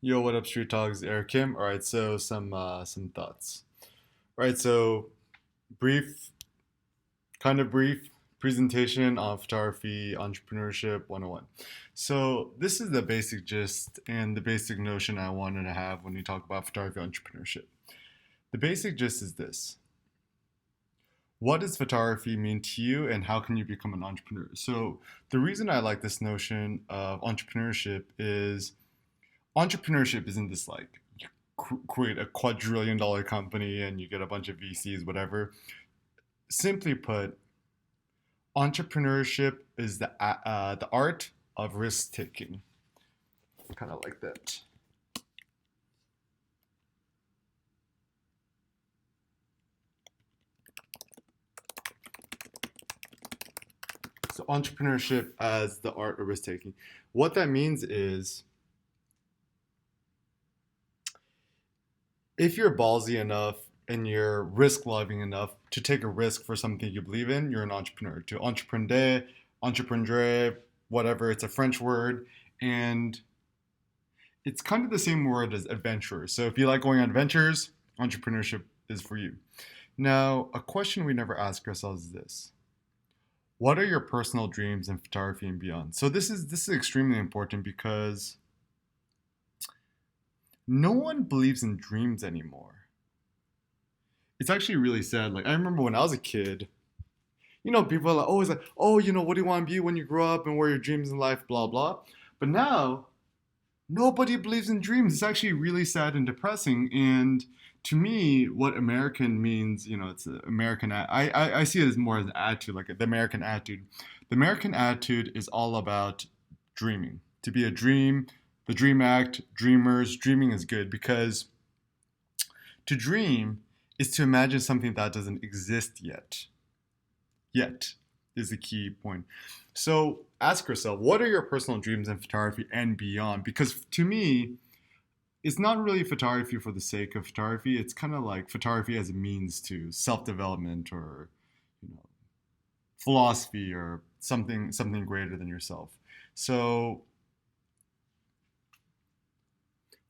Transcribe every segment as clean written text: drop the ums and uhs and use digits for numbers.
Yo, what up, Street Talks? Eric Kim. All right, so some thoughts. All right, so brief, kind of brief presentation on photography entrepreneurship 101. So this is the basic gist and the basic notion I wanted to have when we talk about photography entrepreneurship. The basic gist is this: what does photography mean to you, and how can you become an entrepreneur? So the reason I like this notion of entrepreneurship isn't this like you create a quadrillion dollar company and you get a bunch of VCs, whatever. Simply put, entrepreneurship is the art of risk taking. Kind of like that. So entrepreneurship as the art of risk taking. What that means is if you're ballsy enough and you're risk loving enough to take a risk for something you believe in, you're an entrepreneur. To entrepreneur, whatever, it's a French word, and it's kind of the same word as adventurer. So if you like going on adventures, entrepreneurship is for you. Now, a question we never ask ourselves is this: what are your personal dreams in photography and beyond? So this is extremely important because no one believes in dreams anymore. It's actually really sad. Like I remember when I was a kid, people are like always like, oh, what do you want to be when you grow up and what are your dreams in life, blah blah. But now nobody believes in dreams. It's actually really sad and depressing. And to me, what American means, it's American. I see it as more as an attitude, like the American attitude. The American attitude is all about dreaming. To be a dream, the dream act, dreamers. Dreaming is good because to dream is to imagine something that doesn't exist yet. Yet is the key point. So ask yourself, what are your personal dreams in photography and beyond? Because to me, it's not really photography for the sake of photography. It's kind of like photography as a means to self-development or, you know, philosophy or something greater than yourself. So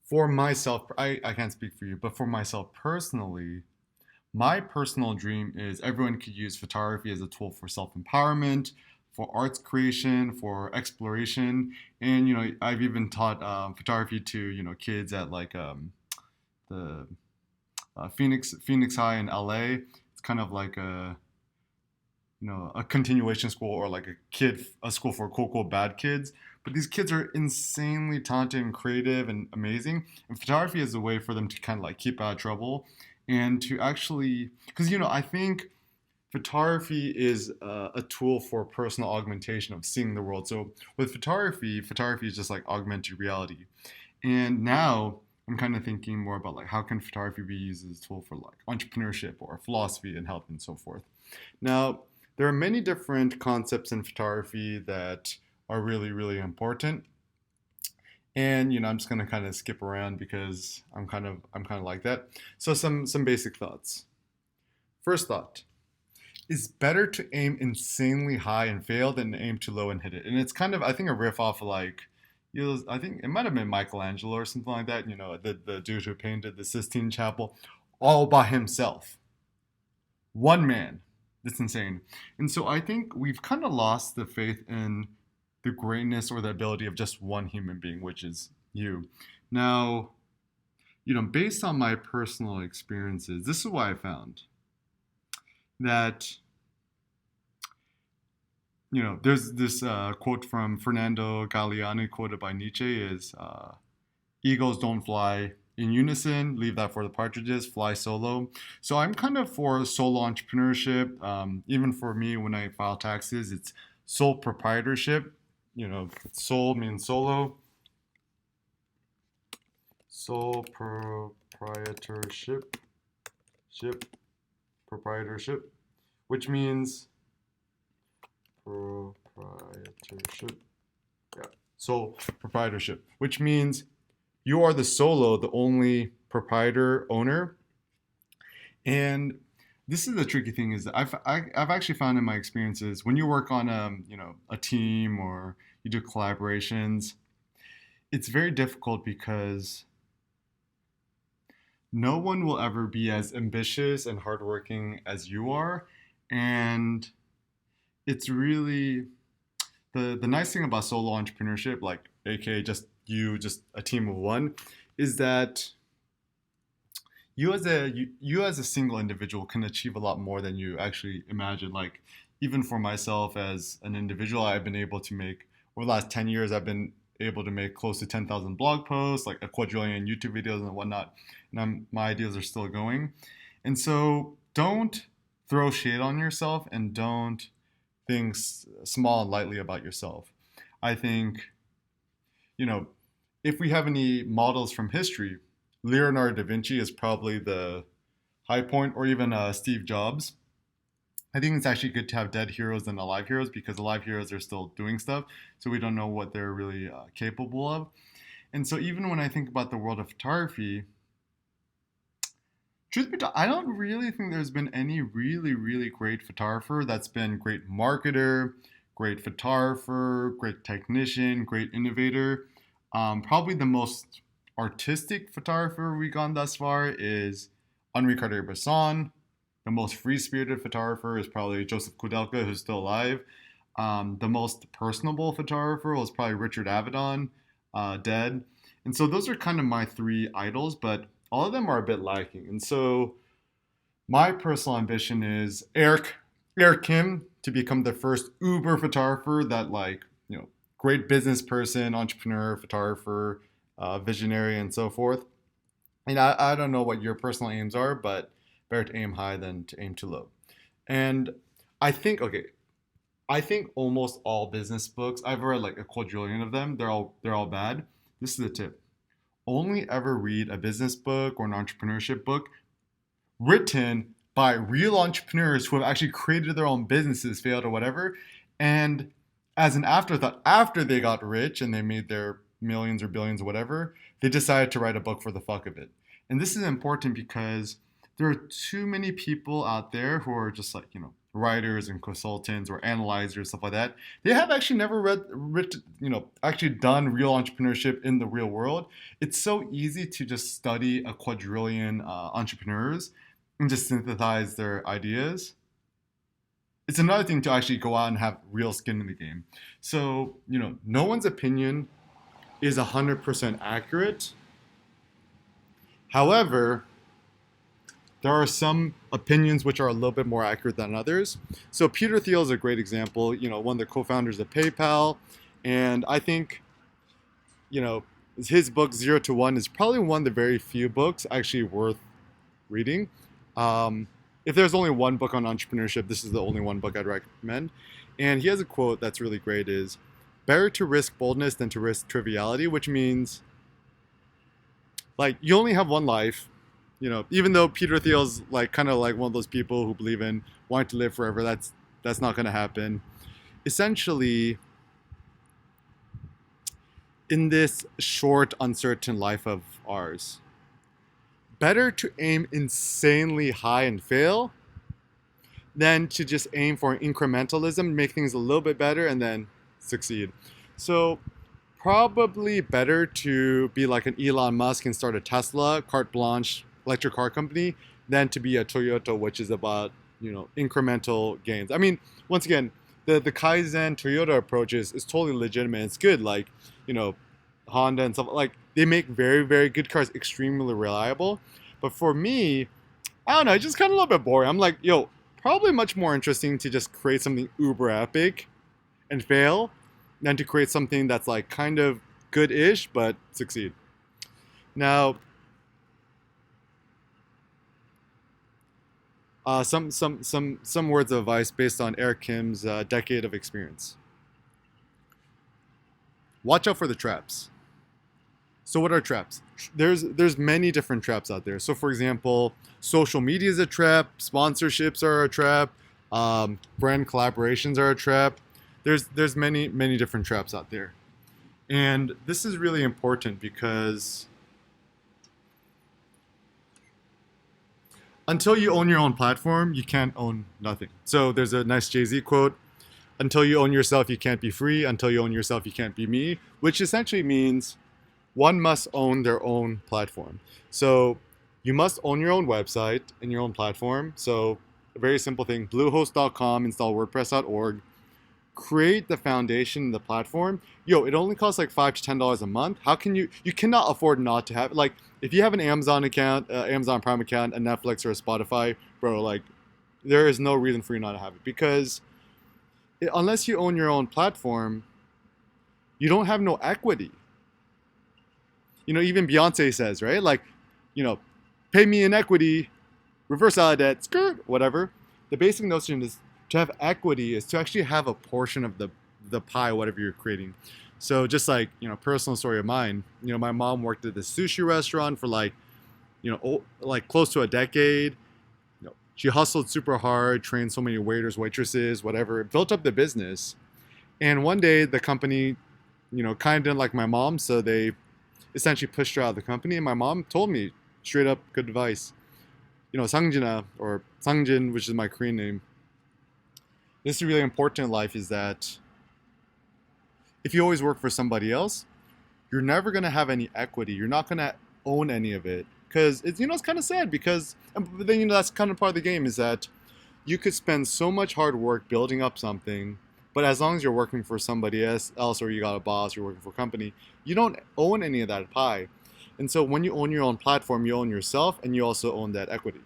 for myself, I can't speak for you, but for myself personally, my personal dream is everyone could use photography as a tool for self empowerment, for arts creation, for exploration, and I've even taught photography to kids at like the Phoenix High in LA. It's kind of like a continuation school or like a school for cool bad kids. But these kids are insanely talented and creative and amazing. And photography is a way for them to kind of like keep out of trouble and to actually, because I think photography is a tool for personal augmentation of seeing the world. So with photography is just like augmented reality. And now I'm kind of thinking more about like how can photography be used as a tool for like entrepreneurship or philosophy and health and so forth. Now, there are many different concepts in photography that are really, really important. And I'm just gonna kind of skip around because I'm kind of like that. So some basic thoughts. First thought: it's better to aim insanely high and fail than to aim too low and hit it. And it's kind of, I think, a riff off of like, I think it might have been Michelangelo or something like that. The dude who painted the Sistine Chapel all by himself, one man. That's insane. And so I think we've kind of lost the faith in the greatness or the ability of just one human being, which is you. Now, based on my personal experiences, this is what I found that there's this quote from Fernando Galeani, quoted by Nietzsche, is eagles don't fly in unison, leave that for the partridges, fly solo. So I'm kind of for solo entrepreneurship. Even for me, when I file taxes, it's sole proprietorship. Sole means solo. Sole proprietorship. Proprietorship, which means proprietorship. Yeah. Sole proprietorship, which means you are the solo, the only proprietor owner. And this is the tricky thing is that I've actually found in my experiences when you work on a team or you do collaborations, it's very difficult because no one will ever be as ambitious and hardworking as you are. And it's really the nice thing about solo entrepreneurship, like aka just you, just a team of one, is that you as a single individual can achieve a lot more than you actually imagine. Like even for myself as an individual, I've been able to make over the last 10 years, I've been able to make close to 10,000 blog posts, like a quadrillion YouTube videos and whatnot. And my ideas are still going. And so don't throw shade on yourself and don't think small and lightly about yourself. I think, you know, if we have any models from history, Leonardo da Vinci is probably the high point, or even Steve Jobs. I think it's actually good to have dead heroes than alive heroes because alive heroes are still doing stuff, so we don't know what they're really capable of. And so, even when I think about the world of photography, truth be told, I don't really think there's been any really, really great photographer that's been great marketer, great photographer, great technician, great innovator. Probably the most artistic photographer we've gone thus far is Henri Cartier-Bresson. The most free-spirited photographer is probably Joseph Kudelka, who's still alive. The most personable photographer was probably Richard Avedon, dead. And so those are kind of my three idols, but all of them are a bit lacking. And so my personal ambition is Eric Kim to become the first Uber photographer that great business person, entrepreneur, photographer, visionary, and so forth. And I don't know what your personal aims are, but better to aim high than to aim too low. And I think, okay, I think almost all business books, I've read like a quadrillion of them, they're all bad. This is the tip. Only ever read a business book or an entrepreneurship book written by real entrepreneurs who have actually created their own businesses, failed or whatever. And as an afterthought, after they got rich and they made their millions or billions or whatever, they decided to write a book for the fuck of it. And this is important because there are too many people out there who are just writers and consultants or analyzers, stuff like that. They have actually never actually done real entrepreneurship in the real world. It's so easy to just study a quadrillion entrepreneurs and just synthesize their ideas. It's another thing to actually go out and have real skin in the game. So, no one's opinion is 100% accurate. However, there are some opinions which are a little bit more accurate than others. So Peter Thiel is a great example, one of the co-founders of PayPal. And I think, his book 0 to 1 is probably one of the very few books actually worth reading. If there's only one book on entrepreneurship, this is the only one book I'd recommend. And he has a quote that's really great is, better to risk boldness than to risk triviality, which means you only have one life. Even though Peter Thiel's kind of like one of those people who believe in wanting to live forever, that's not going to happen. Essentially, in this short, uncertain life of ours, better to aim insanely high and fail than to just aim for incrementalism, make things a little bit better, and then succeed. So probably better to be like an Elon Musk and start a Tesla, carte blanche, electric car company, than to be a Toyota, which is about, incremental gains. I mean, once again, the Kaizen Toyota approach is totally legitimate. It's good. Honda and stuff, they make very, very good cars, extremely reliable. But for me, I don't know, it's just kind of a little bit boring. I'm like, probably much more interesting to just create something uber epic and fail than to create something that's kind of good-ish but succeed. Now, some words of advice based on Eric Kim's decade of experience. Watch out for the traps. So what are traps? There's many different traps out there. So for example, social media is a trap, sponsorships are a trap, brand collaborations are a trap. There's many different traps out there. And this is really important because until you own your own platform, you can't own nothing. So there's a nice Jay-Z quote, until you own yourself, you can't be free. Until you own yourself, you can't be me, which essentially means one must own their own platform. So you must own your own website and your own platform. So a very simple thing, bluehost.com, install wordpress.org, create the foundation, the platform. Yo, it only costs like $5 to $10 a month. How can you cannot afford not to have, like, if you have an Amazon account, Amazon Prime account, a Netflix or a Spotify, bro, like, there is no reason for you not to have it, because unless you own your own platform, you don't have no equity. Even Beyonce says, right? Like, you know, pay me in equity, reverse out of debt, skirt, whatever. The basic notion is to have equity is to actually have a portion of the pie, whatever you're creating. So just like, personal story of mine, my mom worked at this sushi restaurant for like, like close to a decade. She hustled super hard, trained so many waiters, waitresses, whatever, built up the business. And one day the company, kind of didn't like my mom, so they essentially pushed her out of the company. And my mom told me straight up good advice. Sangjina, or Sangjin, which is my Korean name. This is really important in life, is that if you always work for somebody else, you're never going to have any equity. You're not going to own any of it. Because it's kind of sad, because but then that's kind of part of the game, is that you could spend so much hard work building up something, but as long as you're working for somebody else, or you got a boss, you're working for a company, you don't own any of that pie. And so when you own your own platform, you own yourself, and you also own that equity.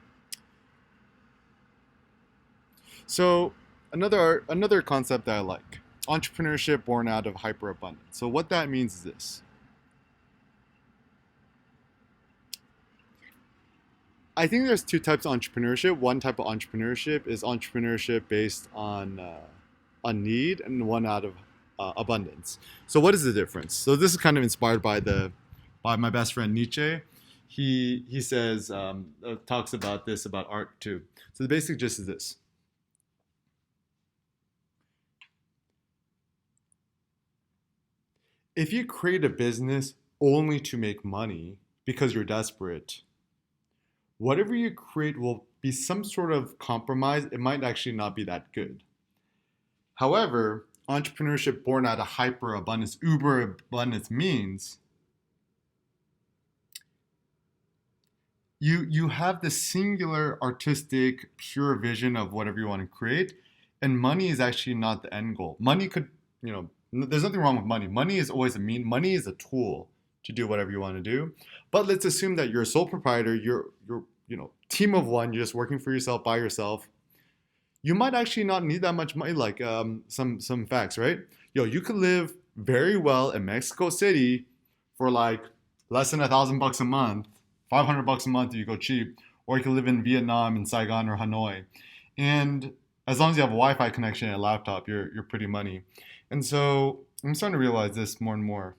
So another concept that I like, entrepreneurship born out of hyperabundance. So what that means is this. I think there's two types of entrepreneurship. One type of entrepreneurship is entrepreneurship based on need, and one out of abundance. So what is the difference? So this is kind of inspired by my best friend Nietzsche. He says, talks about this about art too. So the basic gist is this. If you create a business only to make money because you're desperate, whatever you create will be some sort of compromise. It might actually not be that good. However, entrepreneurship born out of hyperabundance, uber abundance, means you have this singular artistic pure vision of whatever you want to create, and money is actually not the end goal. Money could, there's nothing wrong with money. Money is always a mean. Money is a tool to do whatever you want to do. But let's assume that you're a sole proprietor. You're team of one. You're just working for yourself by yourself. You might actually not need that much money. Like some facts, right? You could live very well in Mexico City for like less than $1,000 a month, $500 a month if you go cheap, or you could live in Vietnam, in Saigon or Hanoi, and as long as you have a Wi-Fi connection and a laptop, you're pretty money. And so I'm starting to realize this more and more.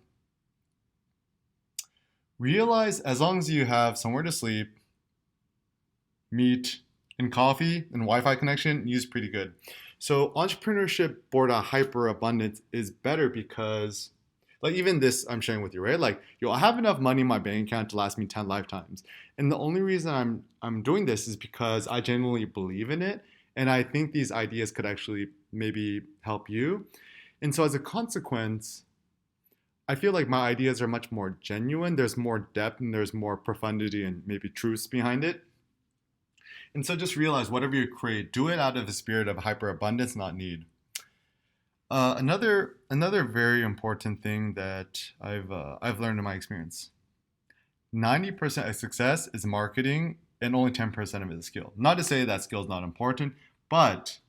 Realize as long as you have somewhere to sleep, meat, and coffee and Wi-Fi connection, use pretty good. So entrepreneurship born out hyper abundance is better because, like, even this I'm sharing with you, right? Like, I have enough money in my bank account to last me 10 lifetimes. And the only reason I'm doing this is because I genuinely believe in it, and I think these ideas could actually maybe help you. And so as a consequence, I feel like my ideas are much more genuine. There's more depth and there's more profundity and maybe truths behind it. And so just realize whatever you create, do it out of the spirit of hyperabundance, not need. Another very important thing that I've learned in my experience: 90% of success is marketing, and only 10% of it is skill. Not to say that skill is not important, but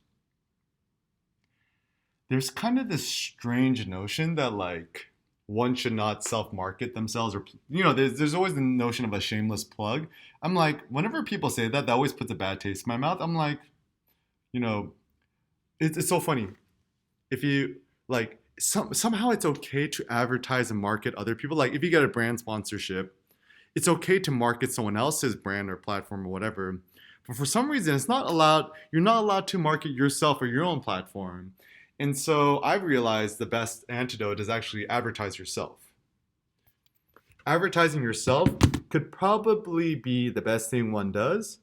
there's kind of this strange notion that, like, one should not self-market themselves, or there's always the notion of a shameless plug. I'm like, whenever people say that always puts a bad taste in my mouth. I'm like, it's so funny. If you like, somehow it's okay to advertise and market other people. Like, if you get a brand sponsorship, it's okay to market someone else's brand or platform or whatever. But for some reason, it's not allowed. You're not allowed to market yourself or your own platform. And so I've realized the best antidote is actually advertise yourself. Advertising yourself could probably be the best thing one does.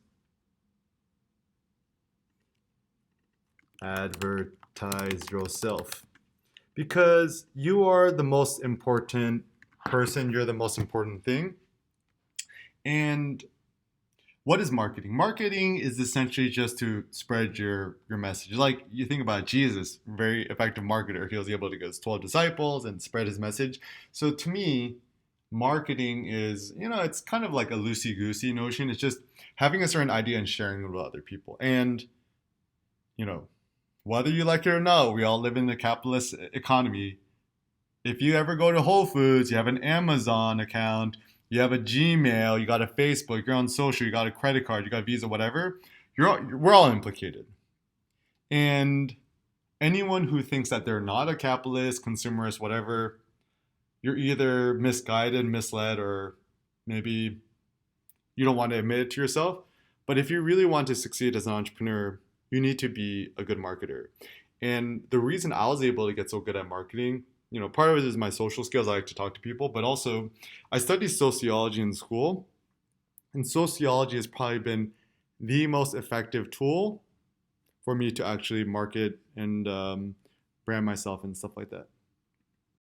Advertise yourself. Because you are the most important person, you're the most important thing. And what is marketing? Marketing is essentially just to spread your message. Like you think about Jesus, very effective marketer. He was able to get his 12 disciples and spread his message. So to me, marketing is, it's kind of like a loosey goosey notion. It's just having a certain idea and sharing it with other people. And, you know, whether you like it or not, we all live in a capitalist economy. If you ever go to Whole Foods, you have an Amazon account, you have a Gmail, you got a Facebook, you're on social, you got a credit card, you got Visa, whatever, we're all implicated. And anyone who thinks that they're not a capitalist, consumerist, whatever, you're either misguided, misled, or maybe you don't want to admit it to yourself. But if you really want to succeed as an entrepreneur, you need to be a good marketer. And the reason I was able to get so good at marketing, part of it is my social skills. I like to talk to people, but also I studied sociology in school. And sociology has probably been the most effective tool for me to actually market and brand myself and stuff like that.